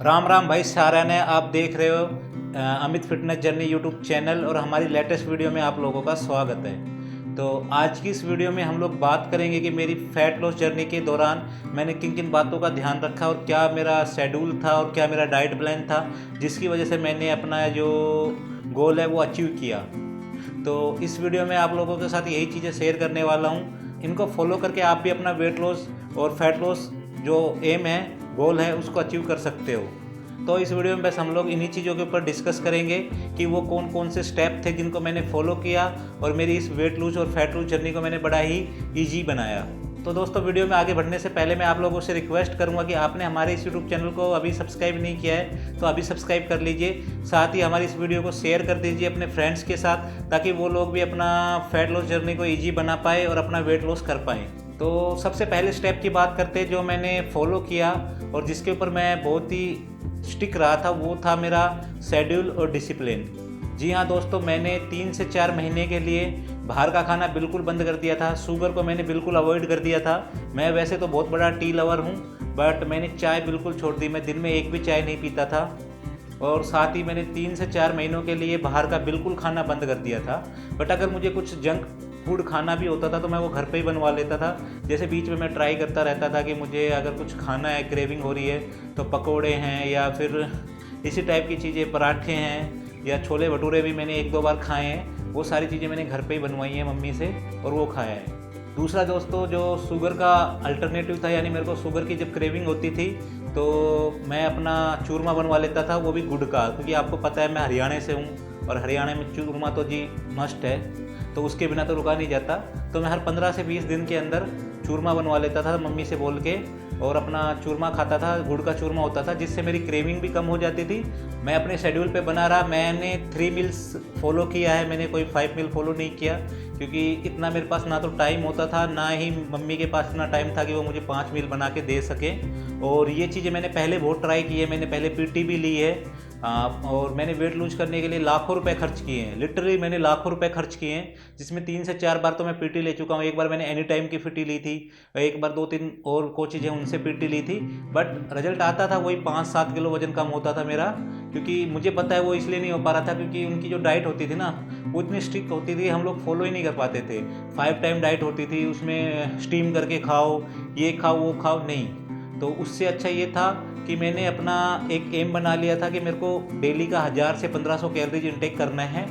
राम राम भाई सारा ने आप देख रहे हो Amit fitness journey YouTube channel और हमारी लेटेस्ट वीडियो में आप लोगों का स्वागत है। तो आज की इस वीडियो में हम लोग बात करेंगे कि मेरी फ़ैट लॉस जर्नी के दौरान मैंने किन किन बातों का ध्यान रखा और क्या मेरा शेड्यूल था और क्या मेरा डाइट प्लान था जिसकी वजह से मैंने अपना जो गोल है वो अचीव किया। तो इस वीडियो में आप लोगों के साथ यही चीज़ें शेयर करने वाला हूँ। इनको फॉलो करके आप भी अपना वेट लॉस और फैट लॉस जो एम है गोल है उसको अचीव कर सकते हो। तो इस वीडियो में बस हम लोग इन्हीं चीज़ों के ऊपर डिस्कस करेंगे कि वो कौन कौन से स्टेप थे जिनको मैंने फॉलो किया और मेरी इस वेट लूज और फैट लूज जर्नी को मैंने बड़ा ही ईजी बनाया। तो दोस्तों वीडियो में आगे बढ़ने से पहले मैं आप लोगों से रिक्वेस्ट करूंगा कि आपने हमारे इस यूट्यूब चैनल को अभी सब्सक्राइब नहीं किया है तो अभी सब्सक्राइब कर लीजिए। साथ ही हमारी इस वीडियो को शेयर कर दीजिए अपने फ्रेंड्स के साथ ताकि वो लोग भी अपना फैट लॉस जर्नी को ईजी बना पाए और अपना वेट लॉस कर पाएँ। तो सबसे पहले स्टेप की बात करते हैं जो मैंने फॉलो किया और जिसके ऊपर मैं बहुत ही स्टिक रहा था, वो था मेरा शेड्यूल और डिसिप्लिन। जी हाँ दोस्तों, मैंने 3 से 4 महीने के लिए बाहर का खाना बिल्कुल बंद कर दिया था। शुगर को मैंने बिल्कुल अवॉइड कर दिया था। मैं वैसे तो बहुत बड़ा टी लवर हूँ बट मैंने चाय बिल्कुल छोड़ दी। मैं दिन में एक भी चाय नहीं पीता था और साथ ही मैंने 3 से 4 महीनों के लिए बाहर का बिल्कुल खाना बंद कर दिया था। बट अगर मुझे कुछ जंक फूड खाना भी होता था तो मैं वो घर पे ही बनवा लेता था। जैसे बीच में मैं ट्राई करता रहता था कि मुझे अगर कुछ खाना है, क्रेविंग हो रही है तो पकोड़े हैं या फिर इसी टाइप की चीज़ें, पराठे हैं या छोले भटूरे भी मैंने 1-2 बार खाए हैं। वो सारी चीज़ें मैंने घर पे ही बनवाई हैं मम्मी से और वो खाया है। दूसरा दोस्तों, जो शुगर का अल्टरनेटिव था, यानी मेरे को शुगर की जब क्रेविंग होती थी तो मैं अपना चूरमा बनवा लेता था, वो भी गुड़ का, क्योंकि आपको पता है मैं हरियाणा से हूँ और हरियाणा में चूरमा तो जी मस्ट है, तो उसके बिना तो रुका नहीं जाता। तो मैं हर 15 से 20 दिन के अंदर चूरमा बनवा लेता था मम्मी से बोल के और अपना चूरमा खाता था। गुड़ का चूरमा होता था जिससे मेरी क्रेविंग भी कम हो जाती थी। मैं अपने शेड्यूल पे बना रहा। मैंने 3 मील्स फॉलो किया है, मैंने कोई 5 मील फॉलो नहीं किया क्योंकि इतना मेरे पास ना तो टाइम होता था ना ही मम्मी के पास इतना टाइम था कि वो मुझे 5 मील बना के दे सके। और ये चीज़ें मैंने पहले बहुत ट्राई की है। मैंने पहले पीटी भी ली है और मैंने वेट लूज करने के लिए लाखों रुपए खर्च किए हैं। लिटरली मैंने लाखों रुपए खर्च किए हैं जिसमें 3 से 4 बार तो मैं पीटी ले चुका हूँ। एक बार मैंने एनी टाइम की पीटी ली थी, एक बार 2-3 और कोचेज हैं उनसे पीटी ली थी। बट रिजल्ट आता था वही 5-7 किलो वजन कम होता था मेरा, क्योंकि मुझे पता है वो इसलिए नहीं हो पा रहा था क्योंकि उनकी जो डाइट होती थी ना वो इतनी स्ट्रिक्ट होती थी, हम लोग फॉलो ही नहीं कर पाते थे। 5 टाइम डाइट होती थी, उसमें स्टीम करके खाओ, ये खाओ वो खाओ, नहीं। तो उससे अच्छा ये था कि मैंने अपना एक एम बना लिया था कि मेरे को डेली का 1000 से 1500 कैलोरीज इंटेक करना है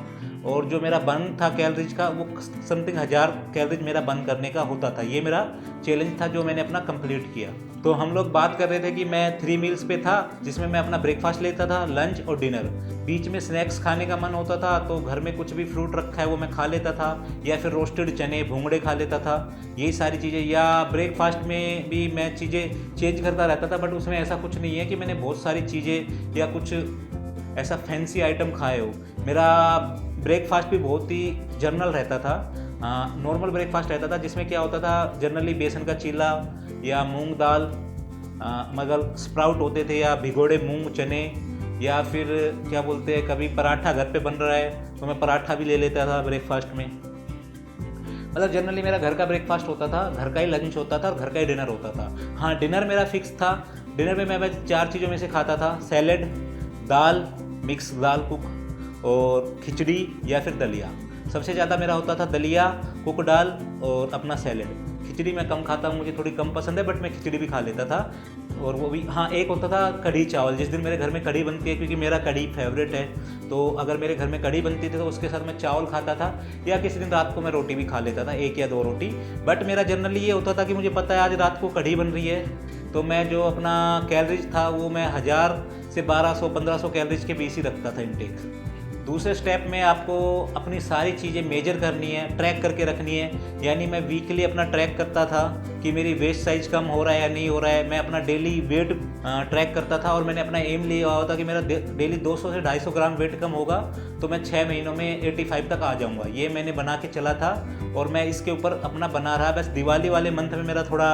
और जो मेरा बर्न था कैलोरीज का वो समथिंग 1000 कैलोरीज मेरा बर्न करने का होता था। ये मेरा चैलेंज था जो मैंने अपना कंप्लीट किया। तो हम लोग बात कर रहे थे कि मैं 3 मील्स पे था जिसमें मैं अपना ब्रेकफास्ट लेता था, लंच और डिनर। बीच में स्नैक्स खाने का मन होता था तो घर में कुछ भी फ्रूट रखा है वो मैं खा लेता था या फिर रोस्टेड चने भूंगड़े खा लेता था, यही सारी चीज़ें। या ब्रेकफास्ट में भी मैं चीज़ें चेंज करता रहता था बट उसमें ऐसा कुछ नहीं है कि मैंने बहुत सारी चीज़ें या कुछ ऐसा फैंसी आइटम खाए हो। मेरा ब्रेकफास्ट भी बहुत ही जनरल रहता था, नॉर्मल ब्रेकफास्ट रहता था जिसमें क्या होता था जनरली बेसन का चीला या मूंग दाल, मगर स्प्राउट होते थे या भिगोड़े मूंग चने, या फिर क्या बोलते हैं कभी पराठा घर पे बन रहा है तो मैं पराठा भी ले लेता था ब्रेकफास्ट में। मतलब जनरली मेरा घर का ब्रेकफास्ट होता था, घर का ही लंच होता था और घर का ही डिनर होता था। हाँ, डिनर मेरा फिक्स था। डिनर में मैं 4 चीज़ों में से खाता था, सैलेड, दाल, मिक्स दाल कुक और खिचड़ी या फिर दलिया। सबसे ज़्यादा मेरा होता था दलिया, कुक दाल और अपना सैलेड। खिचड़ी मैं कम खाता हूँ, मुझे थोड़ी कम पसंद है बट मैं खिचड़ी भी खा लेता था। और वो भी हाँ, एक होता था कढ़ी चावल। जिस दिन मेरे घर में कढ़ी बनती है, क्योंकि मेरा कढ़ी फेवरेट है, तो अगर मेरे घर में कढ़ी बनती थी तो उसके साथ मैं चावल खाता था या किसी दिन रात को मैं रोटी भी खा लेता था, 1 या 2 रोटी। बट मेरा जनरली ये होता था कि मुझे पता है आज रात को कढ़ी बन रही है तो मैं जो अपना कैलोरीज था वो मैं 1000 से 1200-1500 कैलोरीज के बीच ही रखता था इंटेक। दूसरे स्टेप में आपको अपनी सारी चीज़ें मेजर करनी है, ट्रैक करके रखनी है। यानी मैं वीकली अपना ट्रैक करता था कि मेरी वेस्ट साइज कम हो रहा है या नहीं हो रहा है। मैं अपना डेली वेट ट्रैक करता था और मैंने अपना एम लिया हुआ था कि मेरा डेली 200 से 250 ग्राम वेट कम होगा तो मैं 6 महीनों में 85 तक आ जाऊंगा। ये मैंने बना के चला था और मैं इसके ऊपर अपना बना रहा। बस दिवाली वाले मंथ में मेरा थोड़ा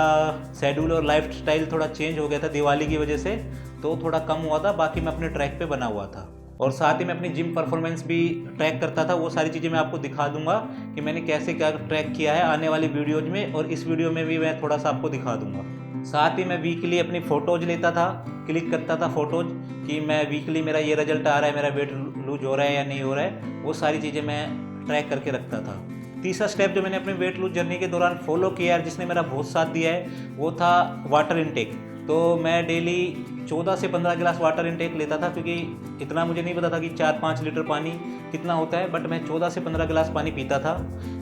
शेड्यूल और लाइफ स्टाइल थोड़ा चेंज हो गया था दिवाली की वजह से, तो थोड़ा कम हुआ था। बाकी मैं अपने ट्रैक पे बना हुआ था और साथ ही मैं अपनी जिम परफॉर्मेंस भी ट्रैक करता था। वो सारी चीज़ें मैं आपको दिखा दूंगा कि मैंने कैसे क्या ट्रैक किया है आने वाली वीडियोज में, और इस वीडियो में भी मैं थोड़ा सा आपको दिखा दूंगा। साथ ही मैं वीकली अपनी फ़ोटोज़ लेता था, क्लिक करता था फ़ोटोज़ कि मैं वीकली मेरा ये रिज़ल्ट आ रहा है, मेरा वेट लूज हो रहा है या नहीं हो रहा है, वो सारी चीज़ें मैं ट्रैक करके रखता था। तीसरा स्टेप जो मैंने अपने वेट लूज जर्नी के दौरान फॉलो किया है, जिसने मेरा बहुत साथ दिया है, वो था वाटर इनटेक। तो मैं डेली 14 से 15 गिलास वाटर इनटेक लेता था, क्योंकि इतना मुझे नहीं पता था कि 4-5 लीटर पानी कितना होता है, बट मैं 14 से 15 गिलास पानी पीता था।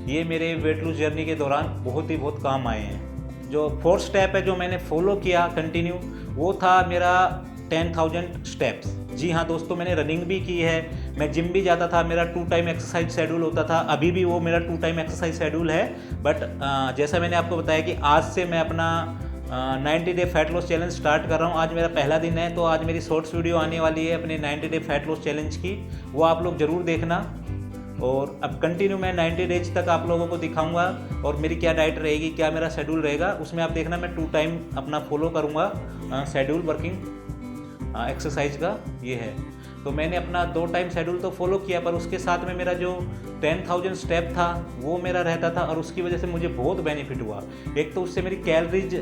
ये मेरे वेट लूज जर्नी के दौरान बहुत काम आए हैं। जो फोर्थ स्टेप है जो मैंने फॉलो किया कंटिन्यू, वो था मेरा 10,000 स्टेप्स। जी हाँ दोस्तों, मैंने रनिंग भी की है, मैं जिम भी जाता था, मेरा 2 टाइम एक्सरसाइज शेड्यूल होता था, अभी भी वो मेरा 2 टाइम एक्सरसाइज शेड्यूल है। बट जैसा मैंने आपको बताया कि आज से मैं अपना 90 day fat loss challenge start कर रहा हूँ। आज मेरा पहला दिन है, तो आज मेरी शॉर्ट्स वीडियो आने वाली है अपने 90 डे फैट लॉस चैलेंज की, वो आप लोग ज़रूर देखना। और अब कंटिन्यू मैं 90 डेज तक आप लोगों को दिखाऊंगा, और मेरी क्या डाइट रहेगी, क्या मेरा शेड्यूल रहेगा, उसमें आप देखना मैं 2 टाइम अपना फॉलो करूँगा शेड्यूल वर्किंग एक्सरसाइज का ये है। तो मैंने अपना 2 टाइम शेड्यूल तो फॉलो किया, पर उसके साथ में मेरा जो 10,000 स्टेप था वो मेरा रहता था, और उसकी वजह से मुझे बहुत बेनिफिट हुआ। एक तो उससे मेरी कैलोरीज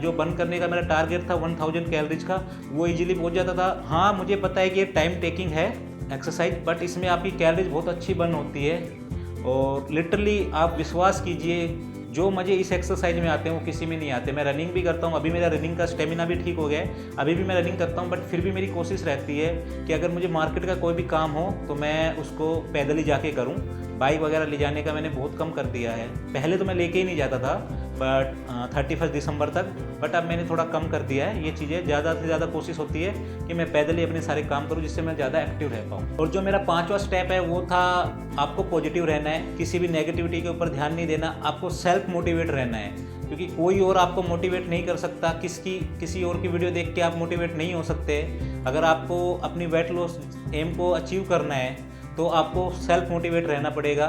जो बर्न करने का मेरा टारगेट था 1000 कैलोरीज का, वो इजीली पहुंच जाता था। हाँ, मुझे पता है कि ये टाइम टेकिंग है एक्सरसाइज, बट इसमें आपकी कैलोरीज बहुत अच्छी बर्न होती है। और लिटरली आप विश्वास कीजिए, जो मज़े इस एक्सरसाइज में आते हैं वो किसी में नहीं आते। मैं रनिंग भी करता हूँ, अभी मेरा रनिंग का स्टेमिना भी ठीक हो गया है, अभी भी मैं रनिंग करता हूँ, बट फिर भी मेरी कोशिश रहती है कि अगर मुझे मार्केट का कोई भी काम हो तो मैं उसको पैदल ही जाके करूँ। बाइक वगैरह ले जाने का मैंने बहुत कम कर दिया है। पहले तो मैं लेके ही नहीं जाता था, बट 31 दिसंबर तक, बट अब मैंने थोड़ा कम कर दिया है ये चीज़ें। ज़्यादा से ज़्यादा कोशिश होती है कि मैं पैदल ही अपने सारे काम करूँ, जिससे मैं ज़्यादा एक्टिव रह पाऊँ। और जो मेरा 5वां स्टेप है वो था, आपको पॉजिटिव रहना है, किसी भी नेगेटिविटी के ऊपर ध्यान नहीं देना, आपको सेल्फ मोटिवेट रहना है, क्योंकि कोई और आपको मोटिवेट नहीं कर सकता। किसी और की वीडियो देख के आप मोटिवेट नहीं हो सकते। अगर आपको अपनी वेट लॉस एम को अचीव करना है तो आपको सेल्फ मोटिवेट रहना पड़ेगा।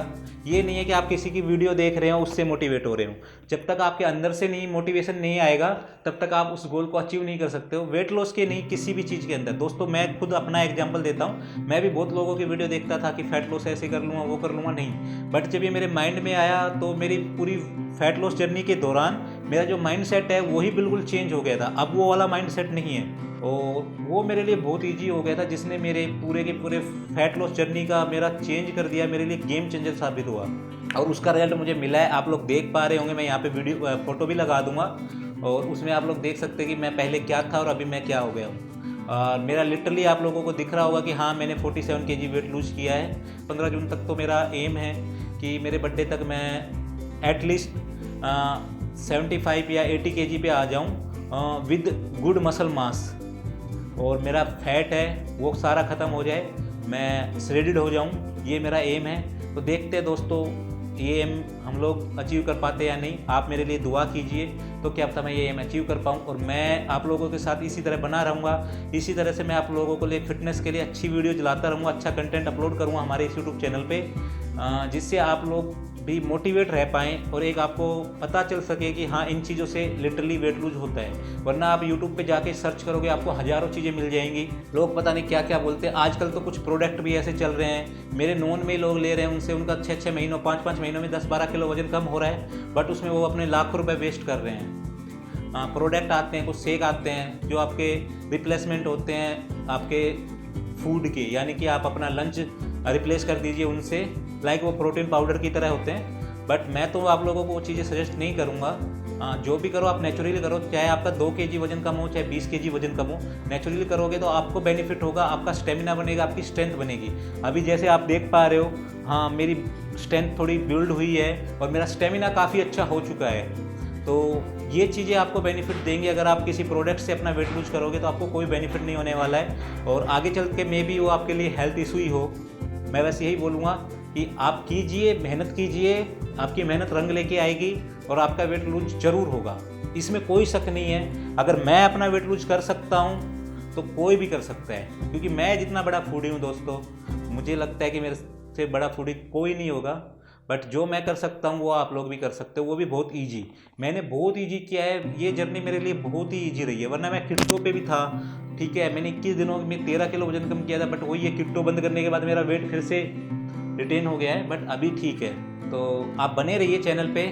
ये नहीं है कि आप किसी की वीडियो देख रहे हो उससे मोटिवेट हो रहे हो। जब तक आपके अंदर से नहीं मोटिवेशन नहीं आएगा, तब तक आप उस गोल को अचीव नहीं कर सकते हो। वेट लॉस के नहीं, किसी भी चीज़ के अंदर। दोस्तों, मैं खुद अपना एग्जांपल देता हूँ। मैं भी बहुत लोगों की वीडियो देखता था कि फैट लॉस ऐसे कर लूँगा, वो कर लूँगा, नहीं। बट जब ये मेरे माइंड में आया तो मेरी पूरी फैट लॉस जर्नी के दौरान मेरा जो माइंड सेट है वही बिल्कुल चेंज हो गया था। अब वो वाला माइंड सेट नहीं है, और वो मेरे लिए बहुत ईजी हो गया था, जिसने मेरे पूरे के पूरे फैट लॉस जर्नी का मेरा चेंज कर दिया। मेरे लिए गेम चेंजर साबित हुआ, और उसका रिजल्ट मुझे मिला है। आप लोग देख पा रहे होंगे, मैं यहाँ पे वीडियो फोटो भी लगा दूंगा, और उसमें आप लोग देख सकते हैं कि मैं पहले क्या था और अभी मैं क्या हो गया हूँ। और मेरा लिटरली आप लोगों को दिख रहा होगा कि हाँ, मैंने 47 kg वेट लूज किया है। 15 जून तक तो मेरा एम है कि मेरे बर्थडे तक मैं एटलीस्ट 75 या 80 kg पे आ जाऊँ विद गुड मसल मास, और मेरा फैट है वो सारा ख़त्म हो जाए, मैं श्रेडिड हो जाऊँ। ये मेरा एम है। तो देखते हैं दोस्तों, ये एम हम लोग अचीव कर पाते हैं या नहीं। आप मेरे लिए दुआ कीजिए, तो क्या पता मैं ये एम अचीव कर पाऊँ। और मैं आप लोगों के साथ इसी तरह बना रहूँगा। इसी तरह से मैं आप लोगों को लिए फिटनेस के लिए अच्छी वीडियो चलाता रहूँगा, अच्छा कंटेंट अपलोड करूँगा हमारे इस यूट्यूब चैनल पे, जिससे आप लोग भी मोटिवेट रह पाएँ, और एक आपको पता चल सके कि हाँ, इन चीज़ों से लिटरली वेट लूज होता है। वरना आप यूट्यूब पे जाके सर्च करोगे, आपको हज़ारों चीज़ें मिल जाएंगी। लोग पता नहीं क्या क्या बोलते हैं। आजकल तो कुछ प्रोडक्ट भी ऐसे चल रहे हैं, मेरे नोन में लोग ले रहे हैं, उनसे उनका 6-6 महीनों 5-5 महीनों में 10-12 किलो वजन कम हो रहा है, बट उसमें वो अपने लाखों रुपये वेस्ट कर रहे हैं। प्रोडक्ट आते हैं, कुछ शेक आते हैं जो आपके रिप्लेसमेंट होते हैं आपके फूड के, यानी कि आप अपना लंच रिप्लेस कर दीजिए उनसे, लाइक वो प्रोटीन पाउडर की तरह होते हैं। बट मैं तो आप लोगों को वो चीज़ें सजेस्ट नहीं करूँगा। जो भी करो आप नेचुरली करो, चाहे आपका 2 kg वजन कम हो, चाहे 20 kg वजन कम हो, नेचुरली करोगे तो आपको बेनिफिट होगा, आपका स्टेमिना बनेगा, आपकी स्ट्रेंथ बनेगी। अभी जैसे आप देख पा रहे हो, हाँ, मेरी स्ट्रेंथ थोड़ी बिल्ड हुई है और मेरा स्टेमिना काफ़ी अच्छा हो चुका है। तो ये चीज़ें आपको बेनिफिट देंगी। अगर आप किसी प्रोडक्ट से अपना वेट लूज करोगे तो आपको कोई बेनिफिट नहीं होने वाला है, और आगे चल के मे बी वो आपके लिए हेल्थ इशू ही हो। मैं बस यही बोलूँगा कि आप कीजिए, मेहनत कीजिए, आपकी मेहनत रंग लेके आएगी और आपका वेट लूज जरूर होगा, इसमें कोई शक नहीं है। अगर मैं अपना वेट लूज कर सकता हूँ तो कोई भी कर सकता है, क्योंकि मैं जितना बड़ा फूडी हूँ दोस्तों, मुझे लगता है कि मेरे से बड़ा फूडी कोई नहीं होगा। बट जो मैं कर सकता हूँ वो आप लोग भी कर सकते हो, वो भी बहुत ईजी। मैंने बहुत ईजी किया है, ये जर्नी मेरे लिए बहुत ही ईजी रही है। वरना मैं किट्टो पे भी था, ठीक है, मैंने 21 दिनों में 13 किलो वजन कम किया था, बट वही ये किट्टो बंद करने के बाद मेरा वेट फिर से रिटेन हो गया है, बट अभी ठीक है। तो आप बने रहिए चैनल पे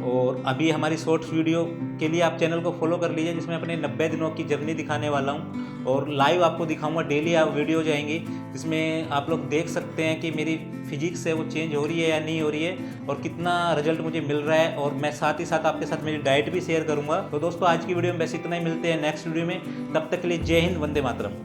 और अभी हमारी शॉर्ट्स वीडियो के लिए आप चैनल को फॉलो कर लीजिए, जिसमें अपने 90 दिनों की जर्नी दिखाने वाला हूँ और लाइव आपको दिखाऊंगा। डेली आप वीडियो जाएंगी जिसमें आप लोग देख सकते हैं कि मेरी फिजिक्स है वो चेंज हो रही है या नहीं हो रही है और कितना रिजल्ट मुझे मिल रहा है। और मैं साथ ही साथ आपके साथ मेरी डाइट भी शेयर करूंगा। तो दोस्तों आज की वीडियो में बस इतना ही, मिलते हैं नेक्स्ट वीडियो में। तब तक के लिए जय हिंद, वंदे मातरम।